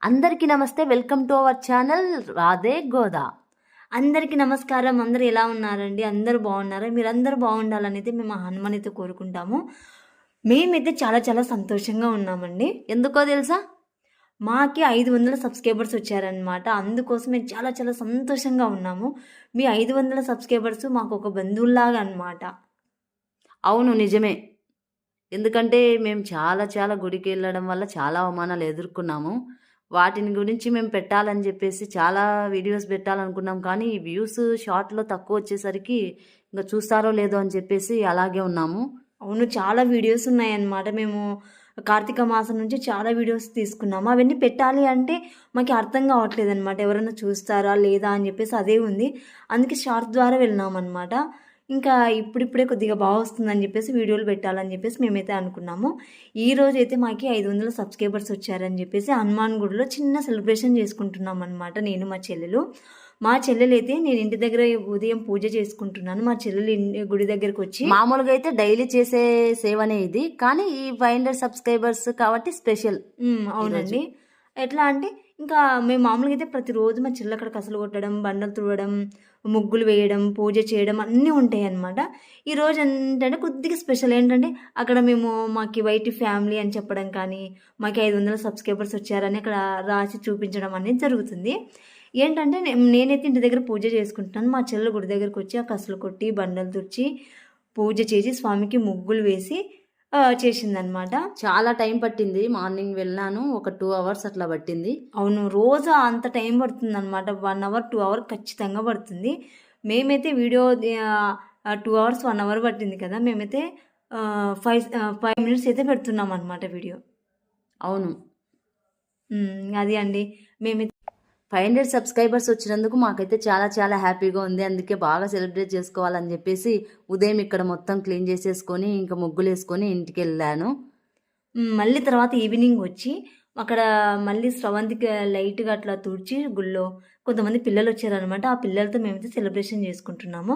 అందరికీ నమస్తే. Welcome to our channel Radhe Goda. అందరికీ నమస్కారం. అందరూ ఎలా ఉన్నారండి? అందరూ బాగున్నారా? మీరందరూ బాగుండాలనైతే మేము హనుమానైతే కోరుకుంటాము. మేమైతే చాలా చాలా సంతోషంగా ఉన్నామండి. ఎందుకో తెలుసా? మాకి 500 సబ్స్క్రైబర్స్ వచ్చారనమాట. అందుకోసం మేము చాలా చాలా సంతోషంగా ఉన్నాము. మీ 500 సబ్స్క్రైబర్స్ మాకు ఒక బంధువుల్లాగా అనమాట. అవును, నిజమే. ఎందుకంటే మేము చాలా గుడికి వెళ్ళడం వల్ల చాలా అవమానాలు ఎదుర్కొన్నాము. వాటిని గురించి మేము పెట్టాలని చెప్పేసి చాలా వీడియోస్ పెట్టాలనుకున్నాం. కానీ ఈ వ్యూస్ షార్ట్లో తక్కువ వచ్చేసరికి ఇంకా చూస్తారో లేదో అని చెప్పేసి అలాగే ఉన్నాము. అవును, చాలా వీడియోస్ ఉన్నాయన్నమాట. మేము కార్తీక మాసం నుంచి చాలా వీడియోస్ తీసుకున్నాము. అవన్నీ పెట్టాలి అంటే మాకు అర్థం కావట్లేదు అనమాట. ఎవరైనా చూస్తారా లేదా అని చెప్పేసి అదే ఉంది. అందుకే షార్ట్ ద్వారా వెళ్ళినామన్నమాట. ఇంకా ఇప్పుడిప్పుడే కొద్దిగా బాగా వస్తుందని చెప్పేసి వీడియోలు పెట్టాలని చెప్పేసి మేమైతే అనుకున్నాము. ఈరోజు అయితే మాకు 500 సబ్స్క్రైబర్స్ వచ్చారని చెప్పేసి హనుమాన్ గుడిలో చిన్న సెలబ్రేషన్ చేసుకుంటున్నాం అనమాట. నేను మా చెల్లెలు. మా చెల్లెలైతే నేను ఇంటి దగ్గర ఉదయం పూజ చేసుకుంటున్నాను. మా చెల్లెలు గుడి దగ్గరకు వచ్చి మామూలుగా అయితే డైలీ చేసే సేవనే ఇది, కానీ ఈ 500 సబ్స్క్రైబర్స్ కాబట్టి స్పెషల్. అవునండి. ఎట్లా అంటే ఇంకా మేము మామూలుగా అయితే ప్రతిరోజు మా చెల్లి అక్కడ కసలు కొట్టడం, బండలు తుడవడం, ముగ్గులు వేయడం, పూజ చేయడం అన్నీ ఉంటాయి అన్నమాట. ఈరోజు ఏంటంటే కొద్దిగా స్పెషల్ ఏంటంటే అక్కడ మేము మాకు వైట్ ఫ్యామిలీ అని చెప్పడం కానీ, మాకు 500 సబ్స్క్రైబర్స్ వచ్చారని అక్కడ రాసి చూపించడం అనేది జరుగుతుంది. ఏంటంటే నేనైతే ఇంటి దగ్గర పూజ చేసుకుంటున్నాను. మా చెల్లెలు గుడి దగ్గరకు వచ్చి ఆ కసలు కొట్టి, బండలు తుడిచి, పూజ చేసి స్వామికి ముగ్గులు వేసి చేసిందనమాట. చాలా టైం పట్టింది. మార్నింగ్ వెళ్ళాను, ఒక 2 అవర్స్ అట్లా పట్టింది. అవును, రోజు అంత టైం పడుతుంది అనమాట. 1 అవర్ 2 అవర్ ఖచ్చితంగా పడుతుంది. మేమైతే వీడియో 2 అవర్స్ 1 అవర్ పట్టింది కదా, మేమైతే 5 మినిట్స్ అయితే పెడుతున్నాం అనమాట వీడియో. అవును, అది అండి. మేమైతే 500 సబ్స్క్రైబర్స్ వచ్చినందుకు మాకైతే చాలా హ్యాపీగా ఉంది. అందుకే బాగా సెలబ్రేట్ చేసుకోవాలని చెప్పేసి ఉదయం ఇక్కడ మొత్తం క్లీన్ చేసేసుకొని ఇంకా ముగ్గులు వేసుకొని ఇంటికి వెళ్ళాను. మళ్ళీ తర్వాత ఈవినింగ్ వచ్చి అక్కడ మళ్ళీ స్రవంతికి లైట్గా అట్లా తుడిచి గుళ్ళో కొంతమంది పిల్లలు వచ్చారనమాట. ఆ పిల్లలతో మేమైతే సెలబ్రేషన్ చేసుకుంటున్నాము.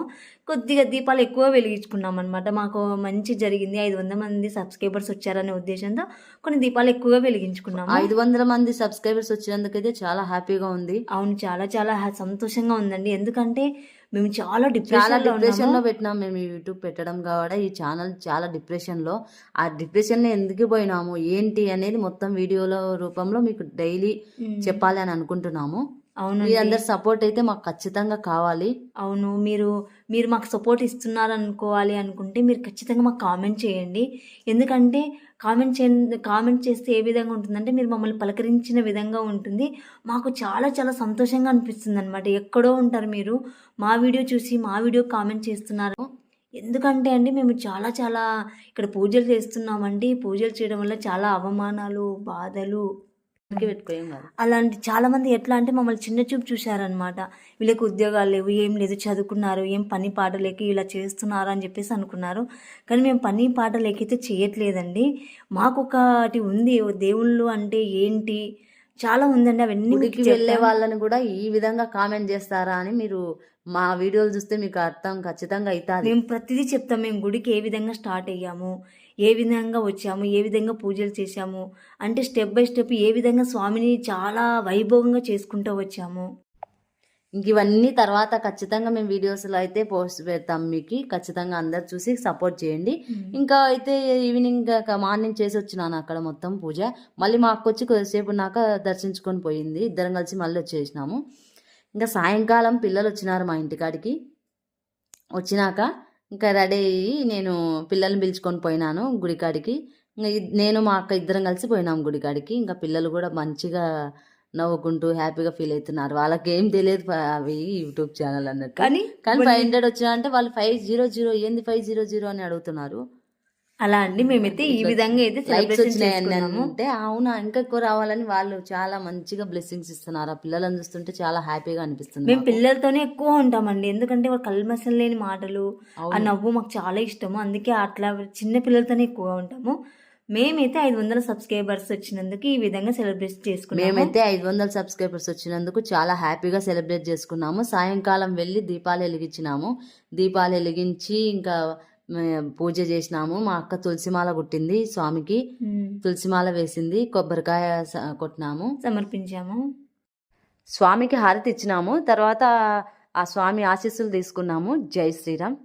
కొద్దిగా దీపాలు ఎక్కువ వెలిగించుకున్నాం అనమాట. మాకు మంచి జరిగింది. 500 మంది సబ్స్క్రైబర్స్ వచ్చారనే ఉద్దేశంతో కొన్ని దీపాలు ఎక్కువగా వెలిగించుకున్నాము. 500 మంది సబ్స్క్రైబర్స్ వచ్చినందుకైతే చాలా హ్యాపీగా ఉంది. అవును, చాలా సంతోషంగా ఉందండి. ఎందుకంటే మేము చాలా డిప్రెషన్లో పెట్టినాం. మేము యూట్యూబ్ పెట్టడం కూడా ఈ ఛానల్ చాలా డిప్రెషన్లో. ఆ డిప్రెషన్లో ఎందుకు పోయినాము ఏంటి అనేది మొత్తం వీడియోల రూపంలో మీకు డైలీ చెప్పాలి అని అనుకుంటున్నాము. అవును, మీ అందరు సపోర్ట్ అయితే మాకు ఖచ్చితంగా కావాలి. అవును, మీరు మాకు సపోర్ట్ ఇస్తున్నారు అనుకోవాలి అనుకుంటే మీరు ఖచ్చితంగా మాకు కామెంట్ చేయండి. ఎందుకంటే కామెంట్ చేస్తే ఏ విధంగా ఉంటుందంటే మీరు మమ్మల్ని పలకరించిన విధంగా ఉంటుంది. మాకు చాలా సంతోషంగా అనిపిస్తుంది అనమాట. ఎక్కడో ఉంటారు మీరు, మా వీడియో చూసి మా వీడియో కామెంట్ చేస్తున్నారు. ఎందుకంటే అండి మేము చాలా ఇక్కడ పూజలు చేస్తున్నామండి. పూజలు చేయడం వల్ల చాలా అవమానాలు, బాధలు అలాంటి చాలామంది ఎట్లా అంటే మమ్మల్ని చిన్న చూపు చూశారనమాట. వీళ్ళకి ఉద్యోగాలు లేవు, ఏం లేదు, చదువుకున్నారు, ఏం పని పాట లేక ఇలా చేస్తున్నారు అని చెప్పేసి అనుకున్నారు. కానీ మేము పని పాట లేకైతే చేయట్లేదండి. మాకు ఒకటి ఉంది, దేవుళ్ళు అంటే ఏంటి చాలా ఉందండి. అవన్నీ వెళ్ళే వాళ్ళని కూడా ఈ విధంగా కామెంట్ చేస్తారా అని మీరు మా వీడియోలు చూస్తే మీకు అర్థం ఖచ్చితంగా అవుతుంది. మేము ప్రతిదీ చెప్తాం. మేము గుడికి ఏ విధంగా స్టార్ట్ అయ్యాము, ఏ విధంగా వచ్చాము, ఏ విధంగా పూజలు చేశాము అంటే స్టెప్ బై స్టెప్ ఏ విధంగా స్వామిని చాలా వైభవంగా చేసుకుంటూ వచ్చాము. ఇంక ఇవన్నీ తర్వాత ఖచ్చితంగా మేము వీడియోస్లో అయితే పోస్ట్ పెడతాం. మీకు ఖచ్చితంగా అందరు చూసి సపోర్ట్ చేయండి. ఇంకా అయితే ఈవినింగ్ మార్నింగ్ చేసి వచ్చినాను అక్కడ మొత్తం పూజ. మళ్ళీ మా అక్క వచ్చి కొద్దిసేపు ఉన్నాక దర్శించుకొని పోయింది. ఇద్దరం కలిసి మళ్ళీ వచ్చేసినాము. ఇంకా సాయంకాలం పిల్లలు వచ్చినారు మా ఇంటికాడికి. వచ్చినాక ఇంకా రెడీ అయ్యి నేను పిల్లల్ని పిలుచుకొని పోయినాను గుడికాడికి. నేను మా అక్క ఇద్దరం కలిసి పోయినాము గుడికాడికి. ఇంకా పిల్లలు కూడా మంచిగా నవ్వుకుంటూ హ్యాపీగా ఫీల్ అవుతున్నారు. వాళ్ళకి ఏం తెలియదు అవి యూట్యూబ్ ఛానల్ అన్నట్టు. కానీ 500 వచ్చినా అంటే వాళ్ళు 500 ఏంది 500 అని అడుగుతున్నారు. అలా అండి మేమైతే ఈ విధంగా అయితే అంటే అవునా ఇంకా ఎక్కువ రావాలని వాళ్ళు చాలా మంచిగా బ్లెస్సింగ్స్ ఇస్తున్నారు. ఆ పిల్లలను చూస్తుంటే చాలా హ్యాపీగా అనిపిస్తుంది. మేము పిల్లలతోనే ఎక్కువ ఉంటామండి. ఎందుకంటే వాళ్ళు కల్మసం లేని మాటలు, ఆ నవ్వు మాకు చాలా ఇష్టము. అందుకే అట్లా చిన్న పిల్లలతోనే ఎక్కువ ఉంటాము. మేమైతే 500 సబ్స్క్రైబర్స్ వచ్చినందుకు ఈ విధంగా సెలబ్రేట్ చేసుకున్నాము. మేమైతే 500 సబ్స్క్రైబర్స్ వచ్చినందుకు చాలా హ్యాపీగా సెలబ్రేట్ చేసుకున్నాము. సాయంకాలం వెళ్ళి దీపాలు వెలిగించినాము. దీపాలు వెలిగించి ఇంకా పూజ చేసినాము. మా అక్క తులసిమాల కుట్టింది స్వామికి, తులసిమాల వేసింది, కొబ్బరికాయ కొట్టినాము, సమర్పించాము. స్వామికి హారతి ఇచ్చినాము. తర్వాత ఆ స్వామి ఆశీస్సులు తీసుకున్నాము. జై శ్రీరామ్.